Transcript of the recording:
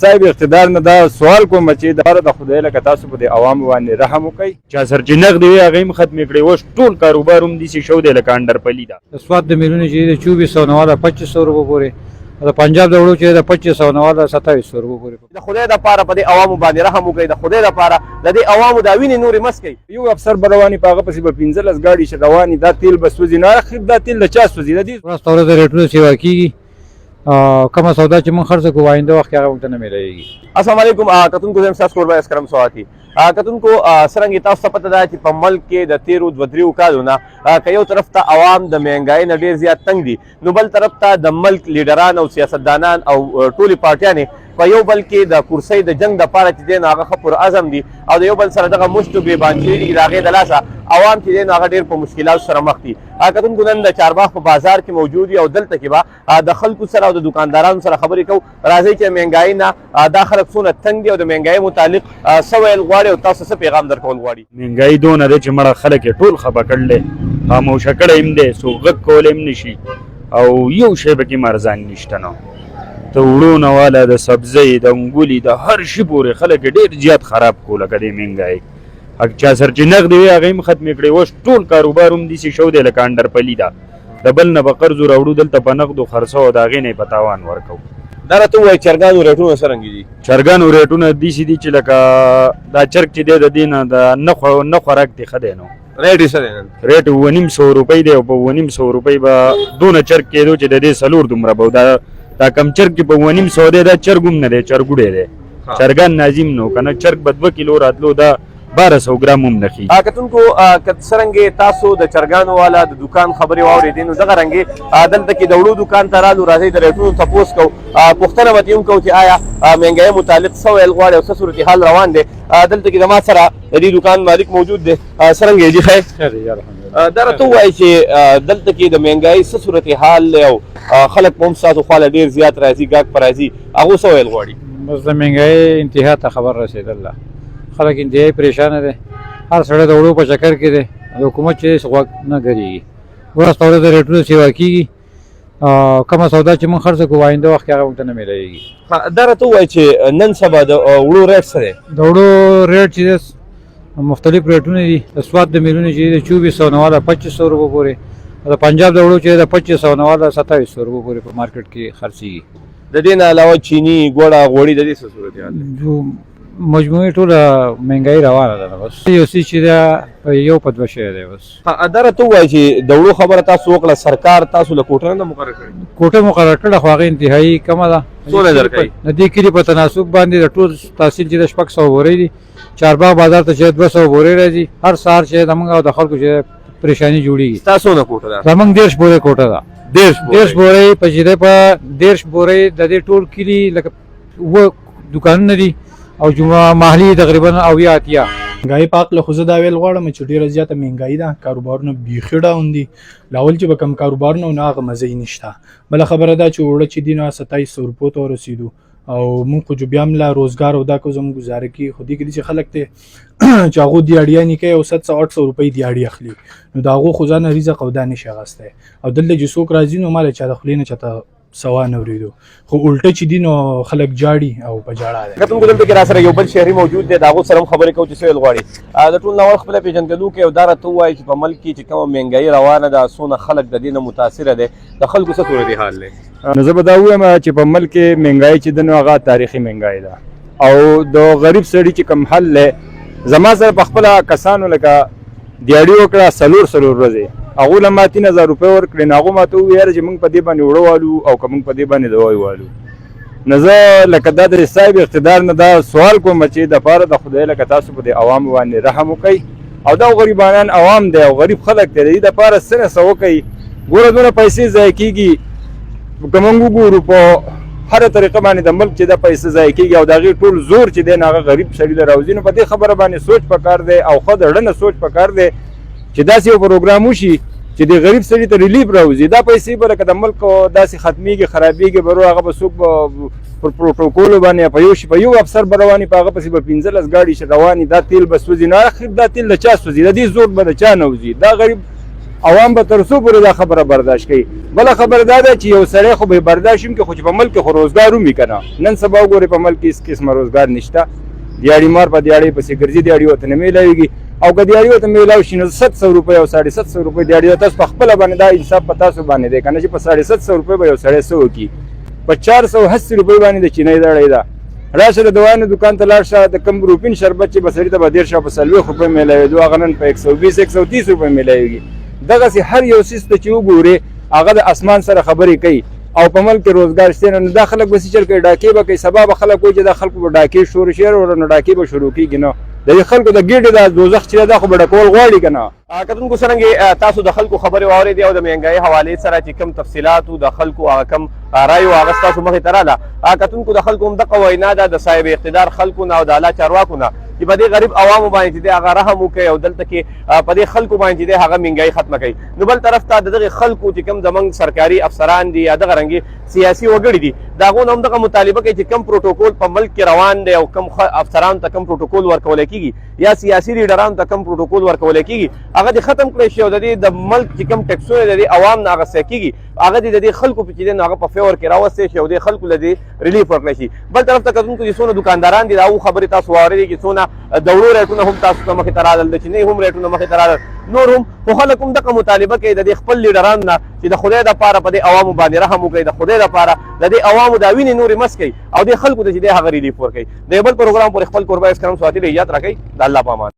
صاحب اقتدار نه دا سوال کوم چې د خدای لکه تاسو په دې عوامو باندې رحم وکړئ چا سر چې نغدې وي هغه هم ختمې کړې اوس ټول کاروبار هم داسې شو دی لکه انډرپلي ده د سواد د میلیونو چې د 2400 نه والا 2500 روپو پورې د پنجاب د وړو چې د 2500 نه والا 2700 روپو پورې د خدای دپاره په دې عوامو باندې رحم وکړئ د خدای دپاره د دې عوامو دا وینې نورې مس کوي یو افسر به رواني په هغه پسې به 15 ګاډي چې رواني دا تیل به سوځي نه اخر دا تیل د چا سوځي د دې ورځ ورځ ریټونو سیوا کیږي کومه سودا چې مونږ خرڅ کوو آینده وخت کې هغه موږ ته نه میلایږي. السلام علیکم کتونکو زه یم ستاسو کوربه اسکرم سواتي. کتونکو څرنګه تاسو ته پته ده چې په ملک کې د تیرو 2-3 کالو نه که یو طرف ته عوام د مهنګایۍ نه ډېر زیات تنګ دي نو بل طرف ته د ملک لیډران او سیاستدانان او ټولې پارټیانې په یو بل کې د کرسۍ د جنګ دپاره چې دی نو هغه ښه پرعزم دي او د یو بل سره دغه مشتو ګریبان شوي دي د هغې د لاسه عوام چې دی نو هغه ډېر په مشکلاتو سره مخ دي. کتونکو نن د چارباغ په بازار کې موجود وي او دلته کې به د خلکو سره او د دکاندارانو سره خبرې کوو. راځئ چې مهنګایۍ نه دا خلک څونه تنګ دي او د مهنګایۍ متعلق څه ویل غواړي او تاسو څه پیغام درکول غواړي. مهنګایي دونه ده چې مړه خلک یې ټول خفه کړلی خاموشه کړی هم دی څوک غږ کولی هم نشي او یو شی پکې مرزان نشته نو د وړو نه واله د سبزۍ د انګولي د هر شي پورې خلک ډېر زیات خراب کړو لکه دې مهنګایي چا سر چې نغدې وي هغه هم ختمې کړې اوس ټول کاروبار هم داسې شو دی لکه انډرپلي ده د بل نه به قرضو راوړو دلته په نغدو خرڅو او د هغې نه یې په تاوان ورکوو. دا راته ووایي چرګانو ریټونه څرنګه دي؟ چرګانو ریټونه داسې دي چې لکه دا چرګ چې دی د دې نه د نه خوراک دی ښه دی نو ریټ یې څه دی نن؟ ریټ 2,500 روپۍ دی او په 2,500 روپۍ به دونه چرګ کېدو چې د دې څلور دومره به دا کم چرګ چې په 2,500 دی دا چرګ هم نه دی چرګوډی دی چرګان نازم نو که نه چرګ به 2 کیلو راتلو دا 1200 ګرام هم نه خېږي. کتونکو څرنګې تاسو د چرګانو والا د دکان خبرې واورېدې نو دغه رنګې دلته کې د وړو دکان ته رالو راځئ د ریټونو تپوس کوو پوښتنه به ترې هم کوو چې آیا مهنګایۍ متعلق څه ویل غواړي او څه صورتحال روان دی. دلته کې زما سره د دې دکان مالک موجود دی. څرنګه یې جي خیر؟ دا راته ووایي چې دلته کې د مهنګایۍ څه صورتحال دی او خلک په هم ستاسو خواله ډېر زیات راځي ګاګ په راځي هغو څه ویل غواړي؟ بس د مهنګایۍ انتها ته خبر رسېدله خلک انتهایی پریشانه دی هر سړی د وړو په چکر کې دی د حکومت چې غوږ نه ګرېږي ورځ په ورځ د ریټونو سیوا کېږي کومه سودا چې مونږ خرڅ کوو آینده وخت کې هغه موږ ته نه میلایږي. دا راته ووایي چې نن سبا د وړو ریټ څه دی؟ د وړو ریټ چې دی مختلف ریټونه دي د سواد د میلیونو چې د 2400 نه والا 2500 روپو پورې د پنجاب د وړو چې د 2500 نه والا 2700 روپو پورې په مارکیټ کې خرڅېږي. د دې نه علاوه چینی ګوړه غوړي د دې څه صورتحال دی؟ مجموعي ټوله مهنګایي روانه ده بس یو څه چې ده یو په دوه شی دی بس. دا راته ووایي چې د وړو خبره تاسو وکړه سرکار تاسو له کوټه نه مقرر کړې؟ کوټه مقرر کړه خو هغه انتهایي کمه ده. څونه درکوي؟ د دې کلي په تناسب باندې د ټول تحصیل چې د 600 بورې دي چارباغ بازار ته چې 200 بورې راځي هر سهار چې زموږ او د خلکو چې پریشاني جوړېږي. تاسو نه کوټه ده؟ زموږ 10 بورې کوټه ده 10 بورې په چې ده په 10 بورې د دې ټول کلي لکه اووه دکانونه دي او جمعه محلي تقریبا او یا اتیا. مهنګایي په هکله خو زه دا ویل غواړم چې ډېره زیاته مهنګایي ده کاروبارونه بیخي ډاون دي لاول چې به کم کاروبارونه نو هغه مزه یې نشته. بله خبره ده چې اوړه چې دي نو 2700 روپو ته ورسېدو او مونږ خو جو بیا هم لا روزګار او دا کو زموږ ګزاره کوي خو دې کې دي چې خلک ته چې هغو دیاړیانې کوي او 700-800 روپۍ دیاړي اخلي نو د هغو خو ځانه رزق او دا نشي اخیستی او دلته چې څوک راځي نو ما له چا د خولې نه چاته سوا نه اورېدو خو الټه چې دي نو خلک جاړي او په ژړا دی. کتونکو دلته کې راسره یو بل شهري موجود دی د هغو سره هم خبرې کوو چې څه ویل غواړي. د ټول ناول خپله پېژندګلو کوي او دا راته ووایي چې په ملک کې چې کومه مهنګایي روانه ده څونه خلک د دې نه متاثره دی د خلکو څه صورتحال دی؟ نو زه به دا ووایم چې په ملک کې مهنګایي چې ده نو هغه تاریخي مهنګایي ده او د غریب سړي چې کوم حل دی زما سره په خپله کسانو لکه دیاړي وکړه څلور ورځې هغو له ما 3000 روپۍ ورکړې نو هغو ما ته وویل چې موږ په دې باندې اوړه والو او که موږ په دې باندې دوای والو. نو زه لکه دا د صاحب اقتدار نه دا سوال کوم چې دپاره د خدای لکه تاسو په دې عوامو باندې رحم وکئ او دا غریبانان عوام دی او غریب خلک دی د دې دپاره څه نه څه وکئ. ګوره دونه پیسې ضایع کېږي که موږ وګورو په هره طریقه باندې د ملک چې دا پیسې ضایع کېږي او د هغې ټول زور چې دی نو هغه غریب سړي له راوځي نو په دې خبره باندې سوچ پکار دی او ښه د زړه نه سوچ پکار دی چې داسې یو پروګرام وشي چې د غریب سړي ته ریلیف راوځي. دا پیسې به لکه د ملک داسې ختمیږي خرابېږي به هغه به څوک پر پروټوکولو باندې په یو افسر به رواني په هغه پسې به 15 ګاډي چې رواني دا تیل به سوځي نه اخر دا تیل د چا سوځي د دې زور به د چا نه وځي. دا غریب عوام به تر څو پورې دا خبره برداشت کوي. بله خبره دا ده چې یو سړی خو به برداشت هم که خو چې په ملک کې خو روزګار هم وي که نه. نن سبا وګورئ په ملک کې هېڅ قسمه روزګار نشته. دیاړي مار په دیاړۍ پسې ګرځي، دیاړي ورته نه میلاویږي. او که دیاړي ورته میلاو شي نو 700 روپۍ او 750 روپۍ دیاړي تاسو په خپله باندې دا انصاف په تاسو باندې دی که نه چې په 750 روپۍ به یو سړی څه وکړي. په 480 روپۍ باندې د چینۍ دړۍ ده. راشه د دوایانو دکان ته لاړ شه، د کوم روپین شربت چې به سړي ته به 13 په 40 روپۍ میلاوېدو هغه نن په 120 130 روپۍ میلاویږي. دغسې هر یو څیز ته چې وګورې هغه د اسمان سره خبرې کوي. او په ملک کې روزګار شته نو دا خلک به څه چل کوي، ډاکې به کوي. سبا به خلک وایي چې دا خلکو به ډاکې شروع شي، نو ډاکې به شروع کېږي. نه د دې خلکو د ګېډې دا دوزخ چې دا خو به ډکول غواړي که نه. کتونکو څرنګه تاسو د خلکو خبرې واورېدې او د مهنګایۍ حوالې سره چې کوم تفصیلات د خلکو هغه کم رایو هغه ستاسو مخې ته راغله. کتونکو د خلکو همدغه وینا ده د صاحب اقتدار خلکو نه او د اعلی چارواکو نه چې په دې غریب عوامو باندې چې دی هغه رحم وکړي او دلته کې په دې خلکو باندې چې دی هغه مهنګایي ختمه کړي. نو بل طرف ته د دغې خلکو چې کوم زموږ سرکاري افسران دي یا دغه رنګې سیاسي وګړي دي د هغو نه همدغه مطالبه کوي چې کم پروټوکول په ملک کې روان دی او کم افسرانو ته کم پروټوکول ورکولی کېږي یا سیاسي لیډرانو ته کم پروټوکول ورکولی کېږي هغه دې ختم کړی شي او د دې د ملک چې کوم ټیکسونه د دې عوام نه اخیستی کېږي هغه دې د دې خلکو په چې دی نو هغه په فیور کې راوستی شي او دې خلکو له دې ریلیف ورکړی شي. بل طرف ته کتونکو چې څونه دکانداران دي د هغو خبرې تاسو واورېدې چې څونه د وړو ریټونه هم تاسو ته مخې ته راغلل، د چینۍ هم ریټونه مخې ته راغلل، نور هم خو خلک هم دغه مطالبه کوي د دې خپل لیډرانو نه چې د خدای دپاره په دې عوامو باندې رحم وکړي، د خدای دپاره د دې عوامو دا وینې نورې مس کوي او دې خلکو ته چې دی هغه ریلیف ورکوي. د یو بل پروګرام پورې خپل کوربه اسکرم سواتي له یاد راکوئ. د الله په امان.